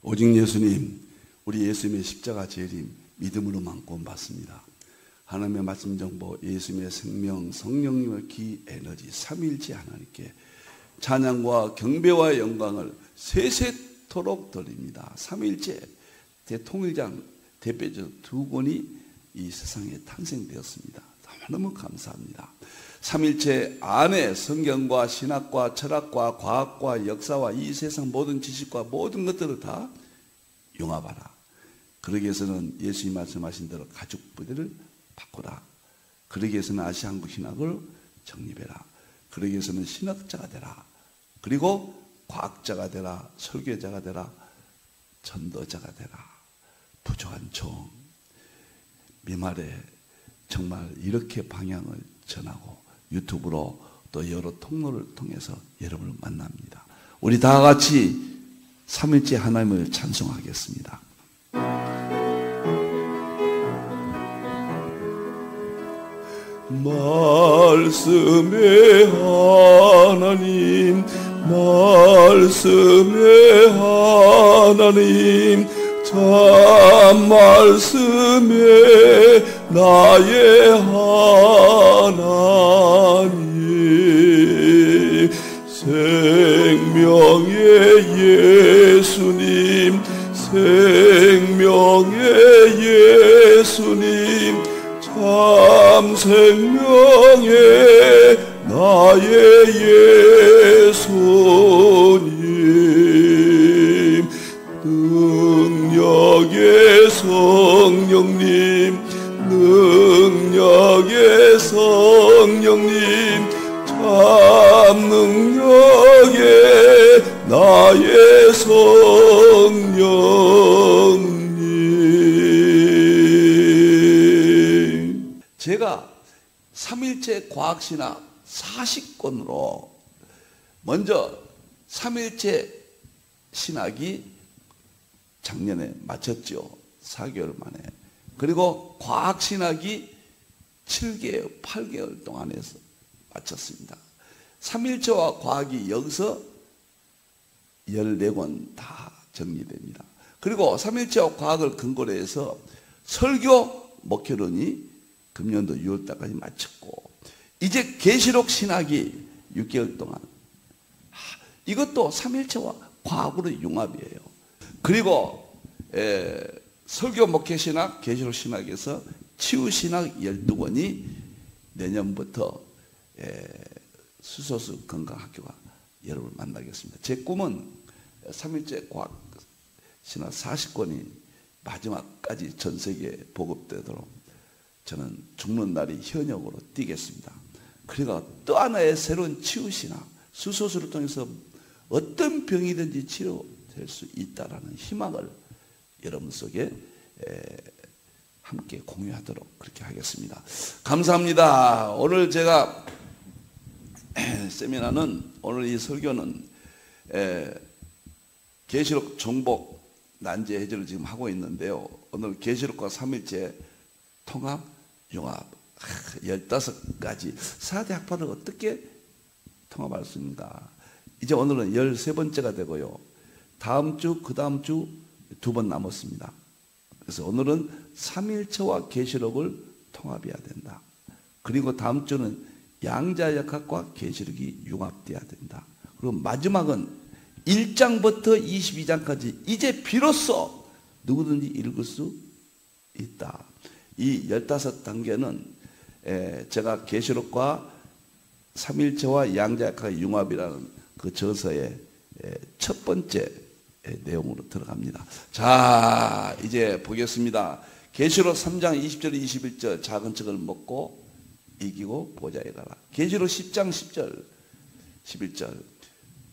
오직 예수님, 우리 예수님의 십자가 재림 믿음으로만 구원받습니다. 하나님의 말씀 정보, 예수님의 생명, 성령님의 기, 에너지, 삼위일체 하나님께 찬양과 경배와 영광을 세세토록 드립니다. 삼위일체 대통일장, 대표적 두 분이 이 세상에 탄생되었습니다. 너무 감사합니다. 삼일체 안에 성경과 신학과 철학과 과학과 역사와 이 세상 모든 지식과 모든 것들을 다 융합하라. 그러기 위해서는 예수님이 말씀하신 대로 가죽 부대를 바꾸라. 그러기 위해서는 아시아 한국 신학을 정립해라. 그러기 위해서는 신학자가 되라. 그리고 과학자가 되라. 설교자가 되라. 전도자가 되라. 부족한 종. 미말에 정말 이렇게 방향을 전하고 유튜브로 또 여러 통로를 통해서 여러분을 만납니다. 우리 다 같이 삼일째 하나님을 찬송하겠습니다. 말씀의 하나님, 말씀의 하나님, 참 말씀에 나의 하나님, 생명의 예수님, 생명의 예수님, 참 생명의 나의 예수님, 능력의 성령님, 능력의 성령님, 참 능력의 나의 성령님. 제가 삼일체 과학신학 40권으로 먼저 삼일체 신학이 작년에 마쳤죠. 4개월 만에. 그리고 과학신학이 7개월, 8개월 동안에서 마쳤습니다. 삼일체와 과학이 여기서 14권 다 정리됩니다. 그리고 삼일체와 과학을 근거로 해서 설교 목회론이 금년도 6월달까지 마쳤고, 이제 계시록 신학이 6개월 동안, 이것도 삼일체와 과학으로 융합이에요. 그리고 설교 목회 신학, 계시록 신학에서 치유 신학 12권이 내년부터 수소수 건강학교가 여러분을 만나겠습니다. 제 꿈은 삼일체 과학 신학 40권이 마지막까지 전 세계에 보급되도록 저는 죽는 날이 현역으로 뛰겠습니다. 그리고 또 하나의 새로운 치유 신학, 수소수를 통해서 어떤 병이든지 치료될 수 있다라는 희망을 여러분 속에 함께 공유하도록 그렇게 하겠습니다. 감사합니다. 오늘 제가 세미나는, 오늘 이 설교는 계시록 정복 난제 해제를 지금 하고 있는데요. 오늘 계시록과 삼일체 통합, 융합 15가지 4대 학파를 어떻게 통합할 수 있는가. 이제 오늘은 13번째가 되고요. 다음 주, 그 다음 주 2번 남았습니다. 그래서 오늘은 삼일체와 계시록을 통합해야 된다. 그리고 다음 주는 양자역학과 계시록이 융합돼야 된다. 그리고 마지막은 1장부터 22장까지 이제 비로소 누구든지 읽을 수 있다. 이 15단계는 제가 계시록과 삼일체와 양자역학의 융합이라는 그 저서의 첫 번째 내용으로 들어갑니다. 자, 이제 보겠습니다. 계시록 3장 20절 21절 작은 척을 먹고 이기고 보좌에 가라. 계시록 10장 10절 11절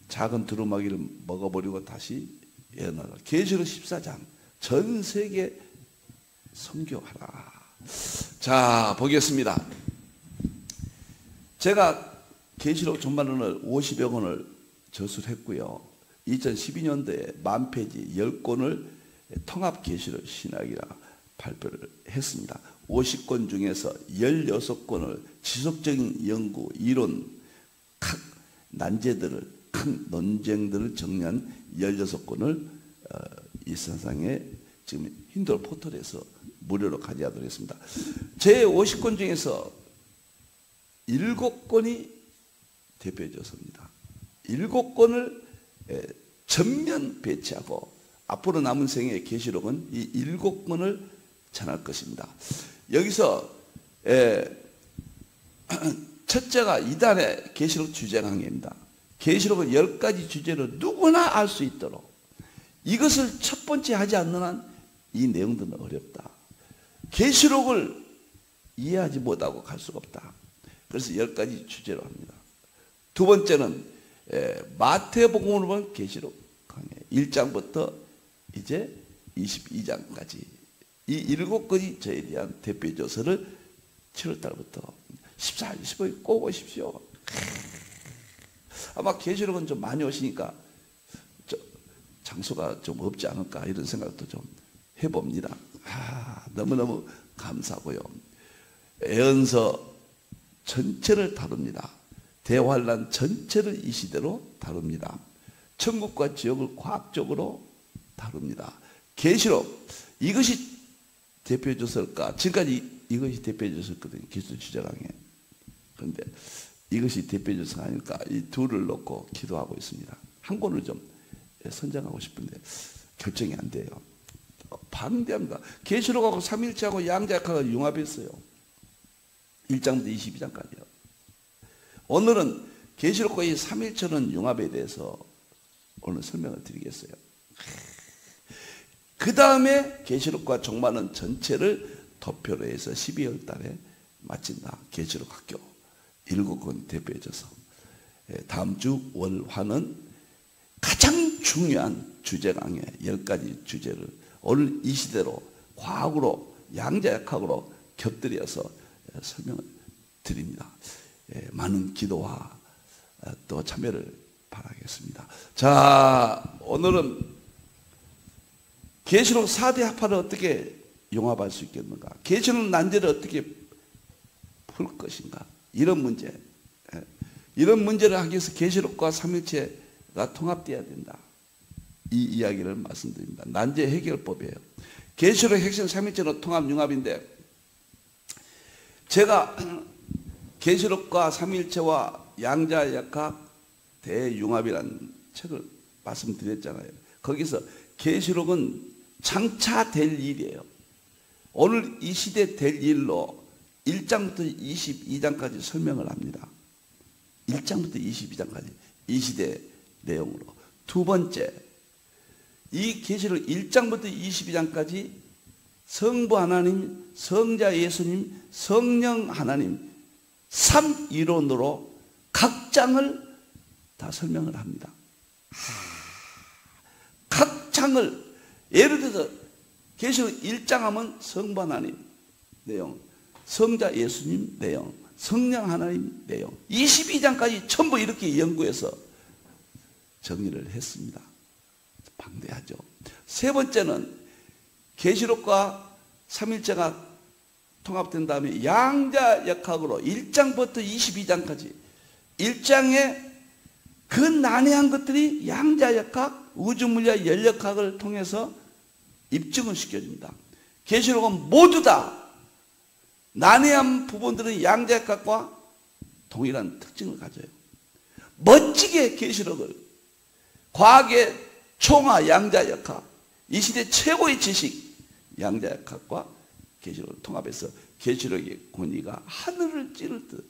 작은 두루마기를 먹어버리고 다시 일어나라. 계시록 14장 전 세계 선교하라. 자, 보겠습니다. 제가 계시록 전반론을 50여 권을 저술했고요. 2012년도에 만페이지 10권을 통합 계시록 신학이라 발표를 했습니다. 50권 중에서 16권을 지속적인 연구, 이론, 각 난제들을, 각 논쟁들을 정리한 16권을 이 세상에 지금 힌두어 포털에서 무료로 가져가도록 했습니다. 제 50권 중에서 7권이 대표조서입니다. 7권을 전면 배치하고 앞으로 남은 생의 계시록은 이 7권을 전할 것입니다. 여기서 첫째가 이단의 계시록 주제 강의입니다. 계시록은 10가지 주제로 누구나 알 수 있도록, 이것을 첫 번째 하지 않는 한 이 내용들은 어렵다. 계시록을 이해하지 못하고 갈 수가 없다. 그래서 10가지 주제로 합니다. 두 번째는 마태복음으로 본 계시록 강의 1장부터 이제 22장까지 이 7권이 저에 대한 대표조서를 7월달부터 14일, 15일 꼭 오십시오. 아마 계시록은 좀 많이 오시니까 장소가 좀 없지 않을까 이런 생각도 좀 해봅니다. 너무너무 감사하고요. 예언서 전체를 다룹니다. 대환란 전체를 이 시대로 다룹니다. 천국과 지옥을 과학적으로 다룹니다. 계시록, 이것이 대표조서일까? 지금까지 이것이 대표조서였거든요. 기술 주제강에. 그런데 이것이 대표조서가 아닐까? 이 둘을 놓고 기도하고 있습니다. 한 권을 좀 선정하고 싶은데 결정이 안 돼요. 반대합니다. 계시록하고 삼일체하고 양자역학을 융합했어요. 1장부터 22장까지요. 오늘은 계시록과 이 삼일체는 융합에 대해서 오늘 설명을 드리겠어요. 그 다음에 계시록과 종말은 전체를 도표로 해서 12월 달에 마친다. 계시록 학교 7권 대표해줘서 다음 주 월화는 가장 중요한 주제 강의 10가지 주제를 오늘 이 시대로 과학으로 양자역학으로 곁들여서 설명을 드립니다. 많은 기도와 또 참여를 바라겠습니다. 자, 오늘은 계시록 4대 합파를 어떻게 융합할 수 있겠는가? 계시록 난제를 어떻게 풀 것인가? 이런 문제. 이런 문제를 하기 위해서 계시록과 삼일체가 통합되어야 된다. 이 이야기를 말씀드립니다. 난제 해결법이에요. 계시록 핵심 삼일체로 통합 융합인데, 제가 계시록과 삼일체와 양자역학 대융합이라는 책을 말씀드렸잖아요. 거기서 계시록은 장차 될 일이에요. 오늘 이 시대 될 일로 1장부터 22장까지 설명을 합니다. 1장부터 22장까지 이 시대 내용으로. 두 번째, 이 계시록 1장부터 22장까지 성부 하나님, 성자 예수님, 성령 하나님 3이론으로 각 장을 다 설명을 합니다. 각 장을, 예를 들어서 계시록 1장 하면 성부 하나님 내용, 성자 예수님 내용, 성령 하나님 내용, 22장까지 전부 이렇게 연구해서 정리를 했습니다. 방대하죠. 세 번째는 계시록과 삼일체가 통합된 다음에 양자역학으로 1장부터 22장까지 1장에 그 난해한 것들이 양자역학, 우주물리학, 연력학을 통해서 입증을 시켜줍니다. 계시록은 모두 다 난해한 부분들은 양자역학과 동일한 특징을 가져요. 멋지게 계시록을 과학의 총화 양자역학, 이 시대 최고의 지식 양자역학과 계시록을 통합해서 계시록의 권위가 하늘을 찌를 듯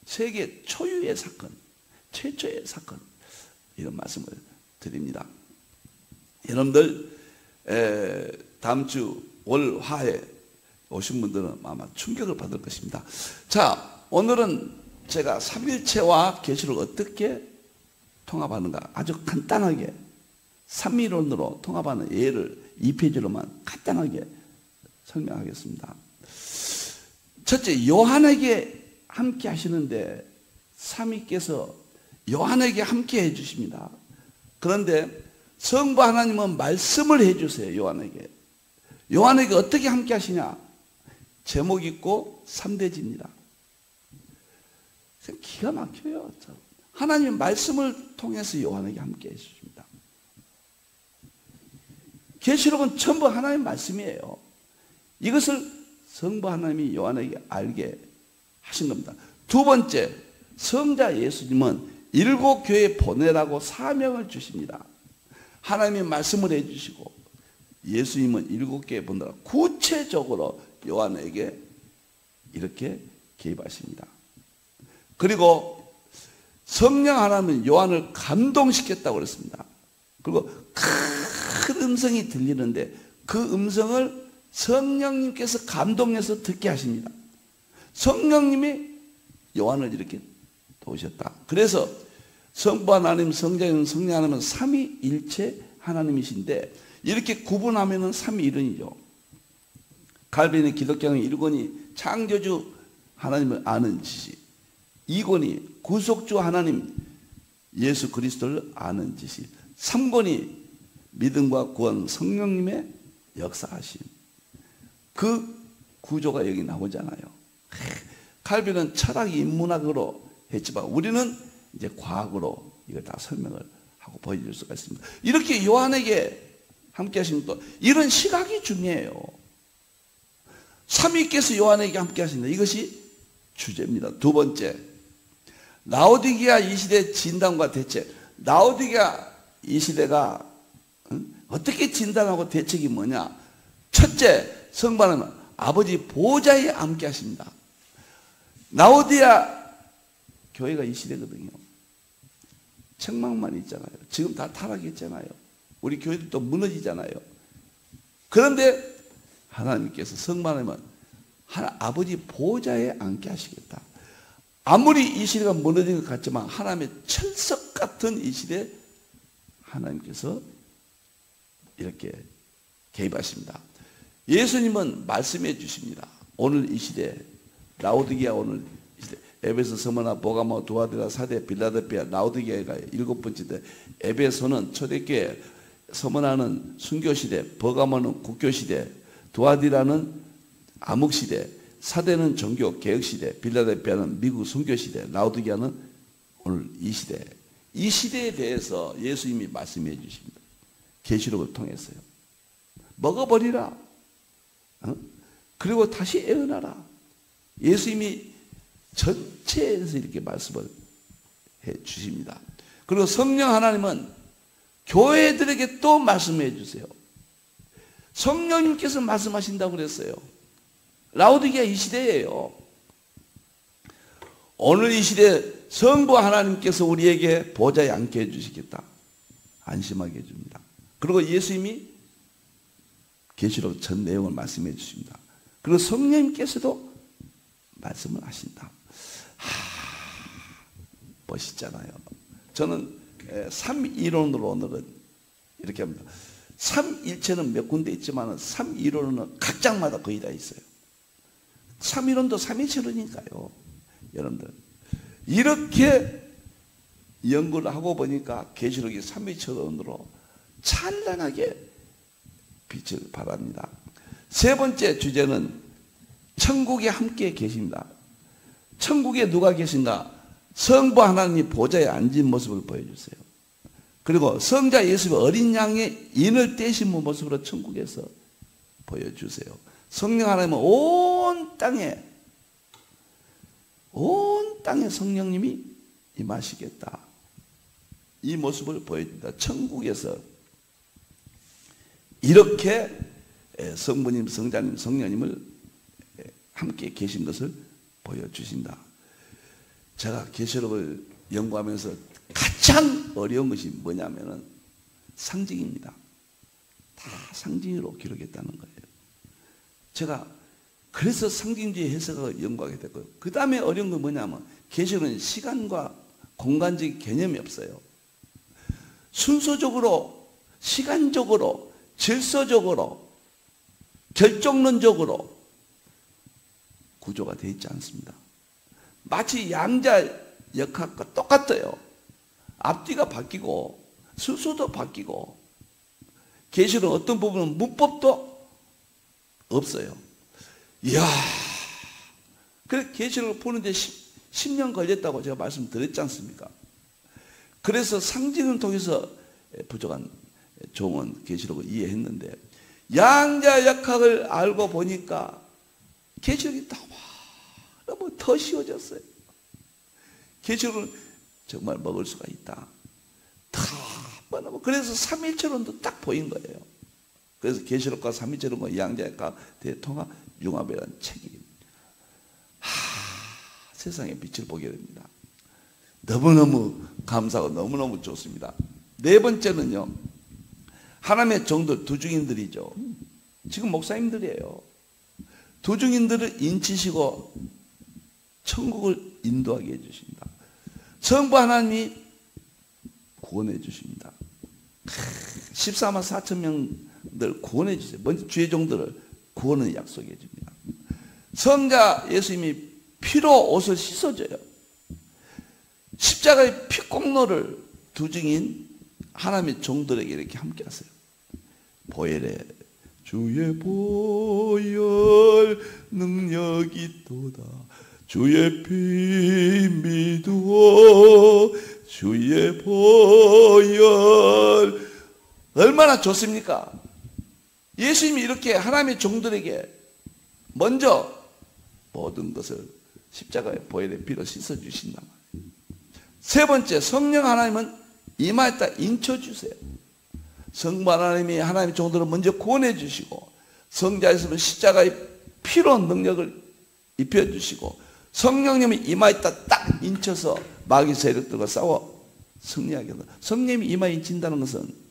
세계 초유의 사건, 최초의 사건, 이런 말씀을 드립니다. 여러분들 다음 주 월화에 오신 분들은 아마 충격을 받을 것입니다. 자, 오늘은 제가 삼일체와 계시록 어떻게 통합하는가 아주 간단하게 3이론으로 통합하는 예를 2페이지로만 간단하게 설명하겠습니다. 첫째, 요한에게 함께 하시는데 삼위께서 요한에게 함께 해주십니다. 그런데 성부 하나님은 말씀을 해주세요. 요한에게 어떻게 함께 하시냐? 제목 있고 3대지입니다. 기가 막혀요. 하나님의 말씀을 통해서 요한에게 함께 해주십니다. 계시록은 전부 하나님의 말씀이에요. 이것을 성부 하나님이 요한에게 알게 하신 겁니다. 두 번째, 성자 예수님은 7 교회에 보내라고 사명을 주십니다. 하나님이 말씀을 해주시고 예수님은 7 교회에 보내라고 구체적으로 요한에게 이렇게 개입하십니다. 그리고 성령 하나님은 요한을 감동시켰다고 그랬습니다. 그리고 큰 음성이 들리는데 그 음성을 성령님께서 감동해서 듣게 하십니다. 성령님이 요한을 이렇게 도우셨다. 그래서 성부 하나님, 성자님, 성령 하나님은 삼위일체 하나님이신데 이렇게 구분하면은 삼위일원이죠. 갈비는 기독교의 1권이 창조주 하나님을 아는 지식, 2권이 구속주 하나님 예수 그리스도를 아는 지식, 3권이 믿음과 구원 성령님의 역사하심. 그 구조가 여기 나오잖아요. 칼빈은 철학 인문학으로 했지만 우리는 이제 과학으로 이걸 다 설명을 하고 보여줄 수가 있습니다. 이렇게 요한에게 함께 하신 또 이런 시각이 중요해요. 삼위께서 요한에게 함께 하신다. 이것이 주제입니다. 두 번째, 라오디게아 이 시대 진단과 대책. 라오디게아 이 시대가 어떻게 진단하고 대책이 뭐냐? 첫째, 성부는 아버지 보좌에 함께 하십니다. 라오디게아 교회가 이 시대거든요. 책망만 있잖아요. 지금 다 타락했잖아요. 우리 교회들도 무너지잖아요. 그런데 하나님께서 성만하면 아버지 보좌에 앉게 하시겠다. 아무리 이 시대가 무너진 것 같지만 하나님의 철석 같은 이 시대에 하나님께서 이렇게 개입하십니다. 예수님은 말씀해 주십니다. 오늘 이 시대, 라오디게아 오늘 이 시대, 에베소, 스무나, 보가모, 두아디라, 사대, 빌라델피아, 라오디게아가 7번째인데 에베소는 초대교회, 스무나는 순교시대, 버가모는 국교시대, 두아디라는 암흑시대, 사대는 종교 개혁시대, 빌라델피아는 미국 순교시대, 라오디게아는 오늘 이 시대. 이 시대에 대해서 예수님이 말씀해 주십니다. 계시록을 통해서요. 먹어버리라. 그리고 다시 애어나라. 예수님이 전체에서 이렇게 말씀을 해 주십니다. 그리고 성령 하나님은 교회들에게 또 말씀해 주세요. 성령님께서 말씀하신다고 그랬어요. 라오디게아 이 시대예요. 오늘 이 시대 성부 하나님께서 우리에게 보좌에 앉게 해주시겠다. 안심하게 해줍니다. 그리고 예수님이 계시록 전 내용을 말씀해 주십니다. 그리고 성령님께서도 말씀을 하신다. 멋있잖아요. 저는 삼이론으로 오늘은 이렇게 합니다. 삼일체는 몇 군데 있지만 삼이론은 각 장마다 거의 다 있어요. 삼이론도 삼일체론이니까요. 여러분들 이렇게 연구를 하고 보니까 계시록이 삼일체론으로 찬란하게 빛을 발합니다. 세 번째 주제는 천국에 함께 계십니다. 천국에 누가 계신가? 성부 하나님이 보좌에 앉은 모습을 보여주세요. 그리고 성자 예수의 어린 양의 인을 떼신 모습으로 천국에서 보여주세요. 성령 하나님은 온 땅에 성령님이 임하시겠다. 이 모습을 보여줍니다. 천국에서 이렇게 성부님, 성자님, 성령님을 함께 계신 것을 보여주신다. 제가 계시록을 연구하면서 가장 어려운 것이 뭐냐면은 상징입니다. 다 상징으로 기록했다는 거예요. 제가 그래서 상징주의 해석을 연구하게 됐고요. 그 다음에 어려운 건 뭐냐면 계시록은 시간과 공간적인 개념이 없어요. 순서적으로, 시간적으로, 질서적으로, 결정론적으로 구조가 되어 있지 않습니다. 마치 양자 역학과 똑같아요. 앞뒤가 바뀌고 순서도 바뀌고 계시록 어떤 부분은 문법도 없어요. 이야, 그래 계시록을 보는데 10년 걸렸다고 제가 말씀드렸지 않습니까? 그래서 상징을 통해서 부족한 종은 계시록을 이해했는데 양자 역학을 알고 보니까 계시록이 너무 더 쉬워졌어요. 계시록은 정말 먹을 수가 있다. 그래서 삼위일체론도 딱 보인 거예요. 그래서 계시록과 삼위일체론과 양자역학 대통합 융합이라는 책이 세상에 빛을 보게 됩니다. 너무너무 감사하고 너무너무 좋습니다. 네 번째는요, 하나님의 종들, 두중인들이죠. 지금 목사님들이에요. 두중인들을 인치시고 천국을 인도하게 해주십니다. 성부 하나님이 구원해 주십니다. 14만 4천 명들 구원해 주세요. 먼저 주의 종들을 구원을 약속해 줍니다. 성자 예수님이 피로 옷을 씻어줘요. 십자가의 피공로를 두중인 하나님의 종들에게 이렇게 함께 하세요. 보혈에 주의 보혈 능력이 도다. 주의 피 믿으어 주의 보혈. 얼마나 좋습니까? 예수님이 이렇게 하나님의 종들에게 먼저 모든 것을 십자가의 보혈의 피로 씻어주신다. 세 번째, 성령 하나님은 이마에다 인쳐주세요. 성부 하나님이 하나님의 종들을 먼저 구원해 주시고, 성자 예수님은 십자가의 피로 능력을 입혀주시고, 성령님이 이마에다 딱 인쳐서 마귀 세력들과 싸워 승리하게 한다. 성령님이 이마에 인친다는 것은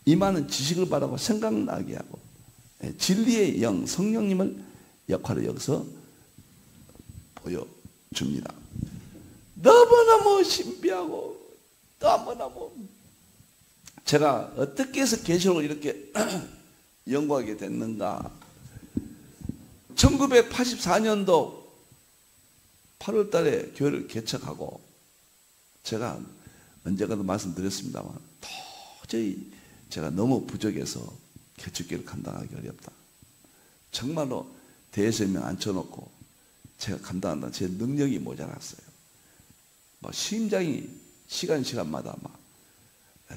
이마는 지식을 바라고 생각나게 하고 진리의 영 성령님을 역할을 여기서 보여줍니다. 너무너무 신비하고 너무너무 제가 어떻게 해서 계시록을 이렇게 연구하게 됐는가. 1984년도 8월 달에 교회를 개척하고 제가 언젠가도 말씀드렸습니다만 도저히 제가 너무 부족해서 개척기를 감당하기 어렵다. 정말로 대설명 앉혀놓고 제가 감당한다. 제 능력이 모자랐어요. 심장이 시간마다 막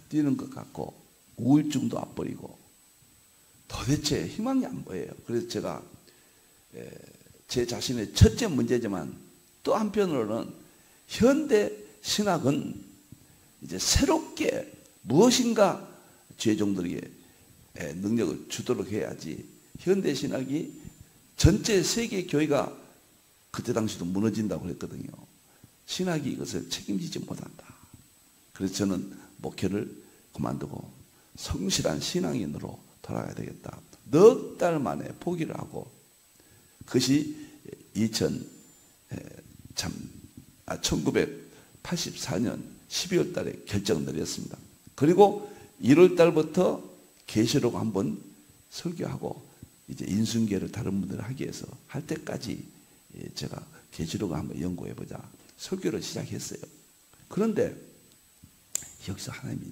뛰는 것 같고 우울증도 앞버리고 도대체 희망이 안 보여요. 그래서 제가 제 자신의 첫째 문제지만 또 한편으로는 현대 신학은 이제 새롭게 무엇인가 죄종들에게 능력을 주도록 해야지 현대 신학이 전체 세계 교회가 그때 당시도 무너진다고 했거든요. 신학이 이것을 책임지지 못한다. 그래서 저는 목회를 그만두고 성실한 신앙인으로 돌아가야 되겠다. 넉 달 만에 포기를 하고 그것이 1984년 12월 달에 결정을 내렸습니다. 그리고 1월 달부터 계시록 한번 설교하고 이제 인순계를 다른 분들 하기 위해서 할 때까지 제가 계시록을 한번 연구해보자 설교를 시작했어요. 그런데 여기서 하나님이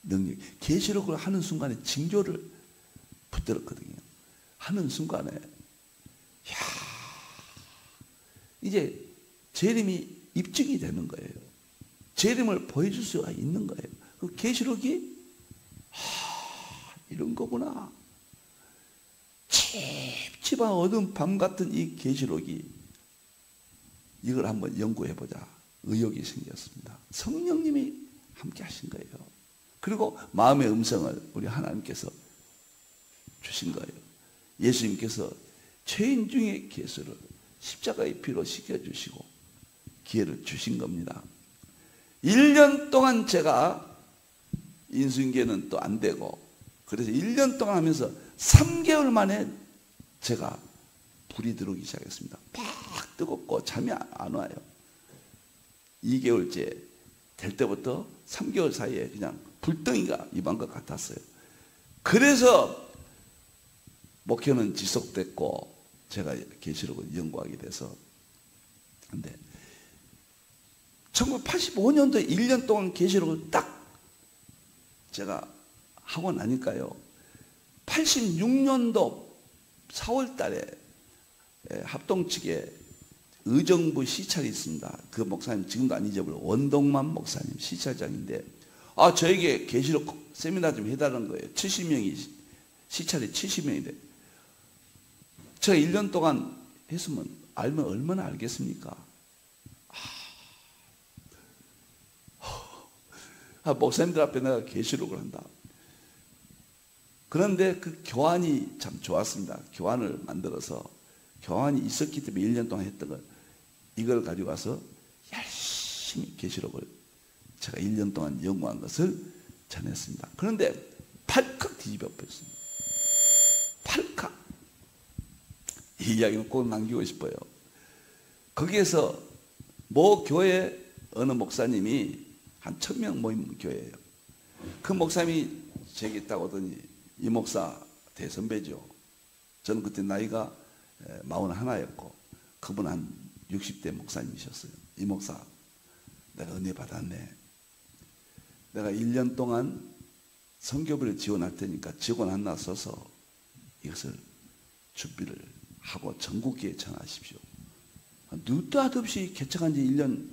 능력, 계시록을 하는 순간에 징조를 붙들었거든요. 하는 순간에 이제 재림이 입증이 되는 거예요. 재림을 보여줄 수가 있는 거예요. 그 계시록이 이런 거구나. 찝찝한 어두운 밤 같은 이 계시록이 이걸 한번 연구해보자 의욕이 생겼습니다. 성령님이 함께 하신 거예요. 그리고 마음의 음성을 우리 하나님께서 주신 거예요. 예수님께서 죄인 중에 계수를 십자가의 피로 씻겨주시고 기회를 주신 겁니다. 1년 동안 제가 인수인계는 또 안 되고 그래서 1년 동안 하면서 3개월 만에 제가 불이 들어오기 시작했습니다. 막 뜨겁고 잠이 안 와요. 2개월째 될 때부터 3개월 사이에 그냥 불덩이가 임한 것 같았어요. 그래서 목회는 지속됐고 제가 계시록을 연구하게 돼서 근데 1985년도에 1년 동안 계시록을 딱 제가 하고 나니까요. 86년도 4월 달에 합동 측에 의정부 시찰이 있습니다. 그 목사님 지금도 안 잊어버려 원동만 목사님 시찰장인데 저에게 계시록 세미나 좀 해달라는 거예요. 70명이, 시찰이 70명이 돼. 제가 1년 동안 했으면 알면 얼마나 알겠습니까? 목사님들 앞에 내가 계시록을 한다. 그런데 그 교환이 참 좋았습니다. 교환을 만들어서 교환이 있었기 때문에 1년 동안 했던 걸 이걸 가지고 와서 열심히 계시록을 제가 1년 동안 연구한 것을 전했습니다. 그런데 팔칵 뒤집어 버렸습니다. 팔칵. 이 이야기는 꼭 남기고 싶어요. 거기에서 모 교회 어느 목사님이 한 1000명 모임 교회예요. 그 목사님이 제게 딱 오더니 이 목사 대선배죠. 저는 그때 나이가 41였고 그분은 한 60대 목사님이셨어요. 이 목사 내가 은혜 받았네. 내가 1년 동안 선교비를 지원할 테니까 직원 하나 써서 이것을 준비를 하고 전국기에 전하십시오. 느닷없이 개척한 지 1년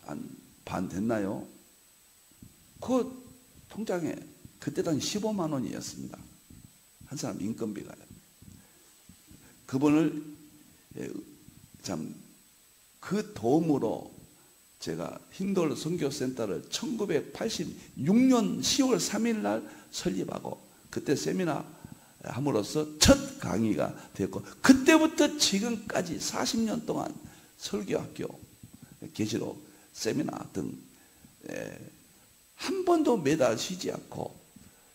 한 반 됐나요? 그 통장에 그때 당시 15만 원이었습니다. 한 사람 인건비가요. 그분을 참 그 도움으로 제가 힌돌 선교센터를 1986년 10월 3일 날 설립하고 그때 세미나 함으로써 첫 강의가 되었고 그때부터 지금까지 40년 동안 설교학교, 계시록, 세미나 등 한 번도 매달 쉬지 않고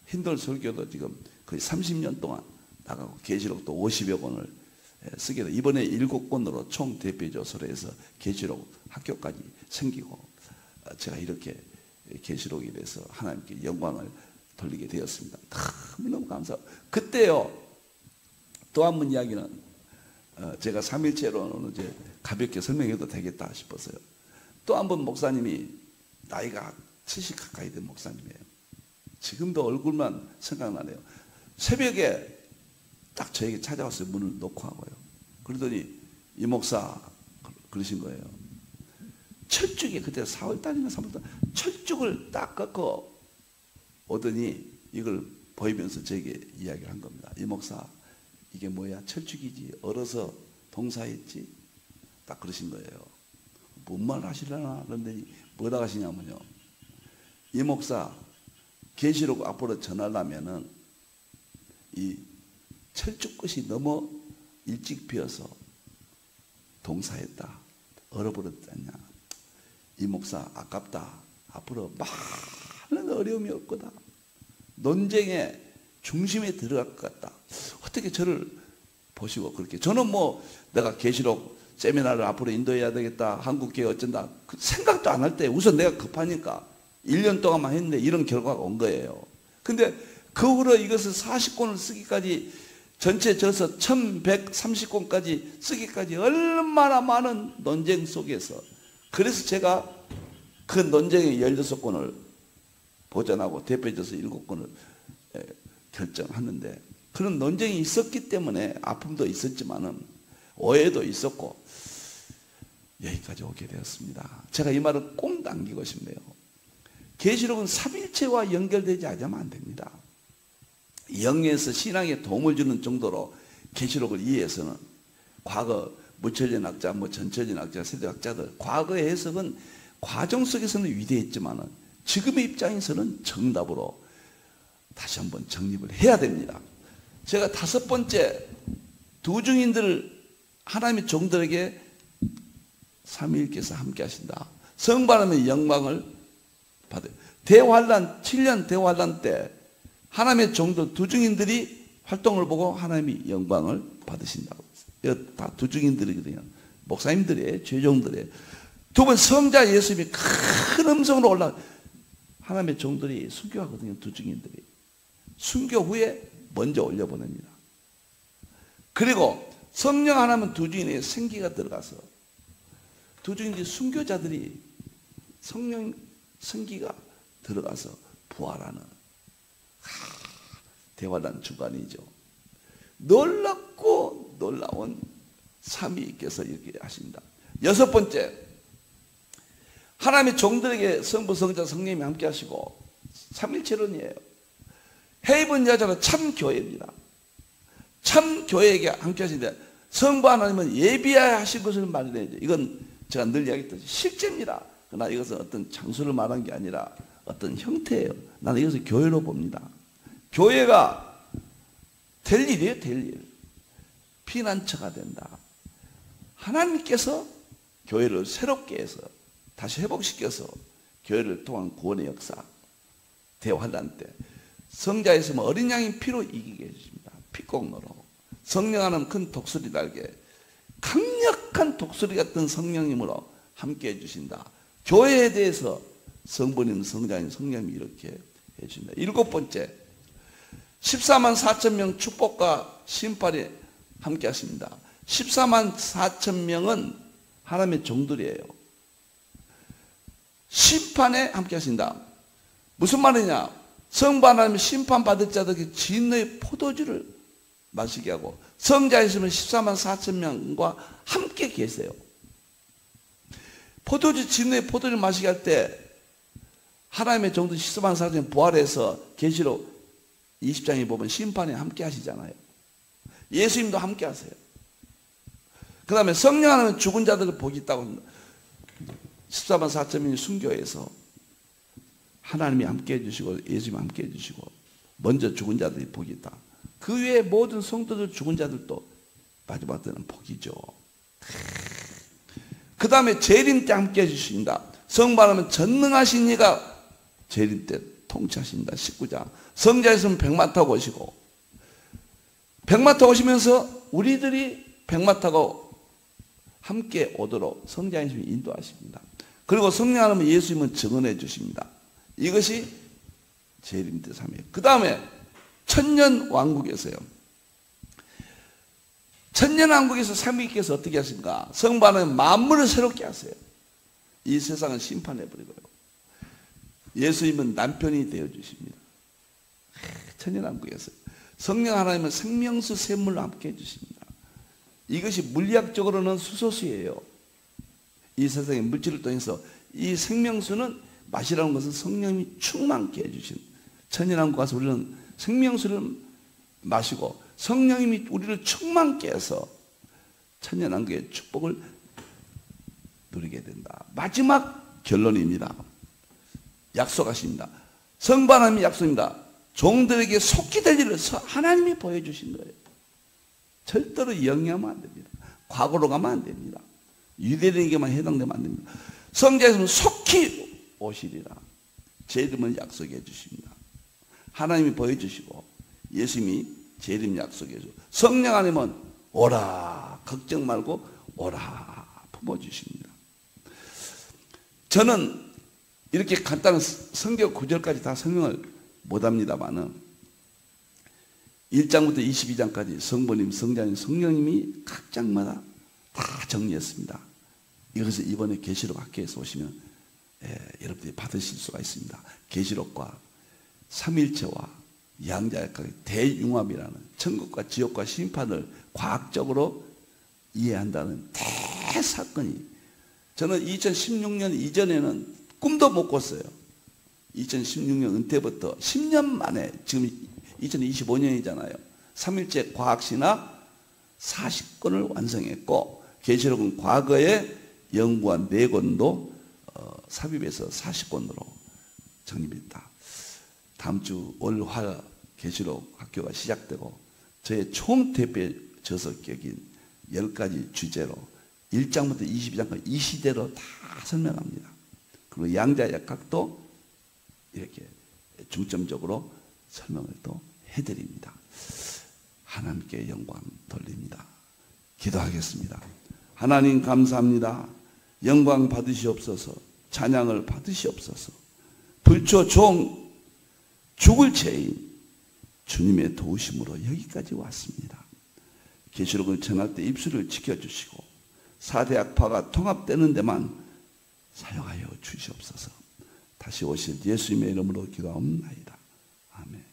힌돌 설교도 지금 거의 30년 동안 나가고 계시록도 50여 권을 쓰게 돼 이번에 7권으로 총 대표조서로 해서 계시록 학교까지 생기고 제가 이렇게 계시록에 대해서 하나님께 영광을 돌리게 되었습니다. 너무너무 감사하고 그때요 또 한 번 이야기는 제가 3일째로는 이제 가볍게 설명해도 되겠다 싶어서요. 또 한 번 목사님이 나이가 70 가까이 된 목사님이에요. 지금도 얼굴만 생각나네요. 새벽에 딱 저에게 찾아왔어요. 문을 놓고 하고요. 그러더니 이 목사 그러신 거예요. 철쭉이 그때 4월달인가 3월달 철쭉을 딱 꺾고 오더니 이걸 보이면서 저에게 이야기를 한 겁니다. 이 목사 이게 뭐야? 철쭉이지. 얼어서 동사했지. 딱 그러신 거예요. 뭔 말 하시려나? 그런데 뭐다 하시냐면요. 이 목사 계시록 앞으로 전하려면은 이 철쭉끝이 너무 일찍 피어서 동사했다. 얼어버렸다냐. 이 목사 아깝다. 앞으로 많은 어려움이 올 거다. 논쟁의 중심에 들어갈 것 같다. 어떻게 저를 보시고 그렇게 저는 뭐 내가 계시록 세미나를 앞으로 인도해야 되겠다. 한국교회 어쩐다. 그 생각도 안 할 때 우선 내가 급하니까 1년 동안만 했는데 이런 결과가 온 거예요. 근데 그 후로 이것을 40권을 쓰기까지 전체 저서 1130권까지 쓰기까지 얼마나 많은 논쟁 속에서 그래서 제가 그 논쟁의 16권을 보전하고 대표져서 7권을 결정하는데 그런 논쟁이 있었기 때문에 아픔도 있었지만은 오해도 있었고 여기까지 오게 되었습니다. 제가 이 말을 꼭 남기고 싶네요. 계시록은 삼일체와 연결되지 않으면 안 됩니다. 영에서 신앙에 도움을 주는 정도로 계시록을 이해해서는 과거 무천년 학자, 전천년 학자, 세대학자들 과거의 해석은 과정 속에서는 위대했지만은 지금의 입장에서는 정답으로 다시 한번 정립을 해야 됩니다. 제가 5번째 두 증인들을 하나님의 종들에게 삼위일께서 함께 하신다. 성바람의 영광을 받아요. 대환란 7년 대환란 때 하나님의 종들 두 증인들이 활동을 보고 하나님이 영광을 받으신다고 했어요. 다 두 증인들이거든요. 목사님들의 죄종들의 두 번 성자 예수님이 큰 음성으로 올라 하나님의 종들이 순교하거든요. 두 증인들이 순교 후에 먼저 올려보냅니다. 그리고 성령 하나면 두 증인의 생기가 들어가서 두 증인들이 순교자들이 성령 생기가 들어가서 부활하는 대환란 주간이죠. 놀랍고 놀라운 삼위께서 이렇게 하신다. 6번째 하나님의 종들에게 성부, 성자, 성령님이 함께 하시고 삼일체론이에요. 헤이븐 여자는 참 교회입니다. 참 교회에게 함께 하시는데 성부 하나님은 예비하신 것을 말해야죠. 이건 제가 늘 이야기했듯이 실제입니다. 그러나 이것은 어떤 장소를 말한 게 아니라 어떤 형태예요. 나는 이것을 교회로 봅니다. 교회가 될 일이에요. 될 일. 피난처가 된다. 하나님께서 교회를 새롭게 해서 다시 회복시켜서 교회를 통한 구원의 역사, 대환란 때 성자 있으면 어린 양인 피로 이기게 해주십니다. 피공로로. 성령 하나님 큰 독수리 달게 강력한 독수리 같은 성령님으로 함께 해주신다. 교회에 대해서 성부님, 성자님, 성령님이 이렇게 해주신다. 7번째, 14만 4천 명 축복과 심판이 함께 하십니다. 14만 4천 명은 하나님의 종들이에요. 심판에 함께 하신다. 무슨 말이냐? 성부 하나님은 심판받을 자들에게 진노의 포도주를 마시게 하고 성자 있으면 14만 4천 명과 함께 계세요. 포도주, 진노의 포도주를 마시게 할 때 하나님의 종들 14만 4천 명 부활해서 계시록 20장에 보면 심판에 함께 하시잖아요. 예수님도 함께 하세요. 그 다음에 성령 하나님은 죽은 자들을 복이 있다고 합니다. 14만 4천 명이 순교해서 하나님이 함께 해주시고 예수님이 함께 해주시고 먼저 죽은 자들이 복이 있다. 그 외에 모든 성도들 죽은 자들도 마지막 때는 복이죠. 그 다음에 재림 때 함께 해주신다. 성부하나님은 전능하신 이가 재림 때 통치하신다. 19장. 성자 있으면 백마 타고 오시고 백마 타고 오시면서 우리들이 백마 타고 함께 오도록 성자 있으면 인도하십니다. 그리고 성령 하나님은 예수님은 증언해 주십니다. 이것이 재림 때 삶이에요. 그 다음에 천년 왕국에서요. 천년 왕국에서 삼위께서 어떻게 하십니까? 성부 하나님 만물을 새롭게 하세요. 이 세상은 심판해버리고요. 예수님은 남편이 되어주십니다. 천년 왕국에서 성령 하나님은 생명수 샘물로 함께 해주십니다. 이것이 물리학적으로는 수소수예요. 이 세상의 물질을 통해서 이 생명수는 마시라는 것은 성령님이 충만케 해주신 천연왕국 가서 우리는 생명수를 마시고 성령님이 우리를 충만케 해서 천연왕국의 축복을 누리게 된다. 마지막 결론입니다. 약속하십니다. 성부 하나님이 약속입니다. 종들에게 속히 될 일을 하나님이 보여주신 거예요. 절대로 영위하면 안 됩니다. 과거로 가면 안 됩니다. 유대인에게만 해당되면 안 됩니다. 성자에서는 속히 오시리라. 제 이름을 약속해 주십니다. 하나님이 보여주시고 예수님이 제 이름 약속해 주시고 성령 안에면 오라 걱정 말고 오라 품어주십니다. 저는 이렇게 간단한 성경 구절까지 다 설명을 못합니다만은 1장부터 22장까지 성부님, 성자님, 성령님이 각 장마다 다 정리했습니다. 이것을 이번에 계시록 학교에서 오시면 여러분들이 받으실 수가 있습니다. 계시록과 삼일체와 양자역학의 대융합이라는 천국과 지옥과 심판을 과학적으로 이해한다는 대사건이 저는 2016년 이전에는 꿈도 못 꿨어요. 2016년 은퇴부터 10년 만에 지금 2025년이잖아요. 삼일체 과학신학 40권을 완성했고 계시록은 과거에 연구한 4권도 삽입해서 40권으로 정립했다. 다음 주 월, 화 계시록 학교가 시작되고 저의 총 대표 저서격인 10가지 주제로 1장부터 22장까지 이 시대로 다 설명합니다. 그리고 양자역학도 이렇게 중점적으로 설명을 또 해드립니다. 하나님께 영광 돌립니다. 기도하겠습니다. 하나님 감사합니다. 영광 받으시옵소서. 찬양을 받으시옵소서. 불초 종 죽을 죄인 주님의 도우심으로 여기까지 왔습니다. 계시록을 전할 때 입술을 지켜주시고 4대 악파가 통합되는 데만 사용하여 주시옵소서. 다시 오실 예수님의 이름으로 기도하옵나이다. 아멘.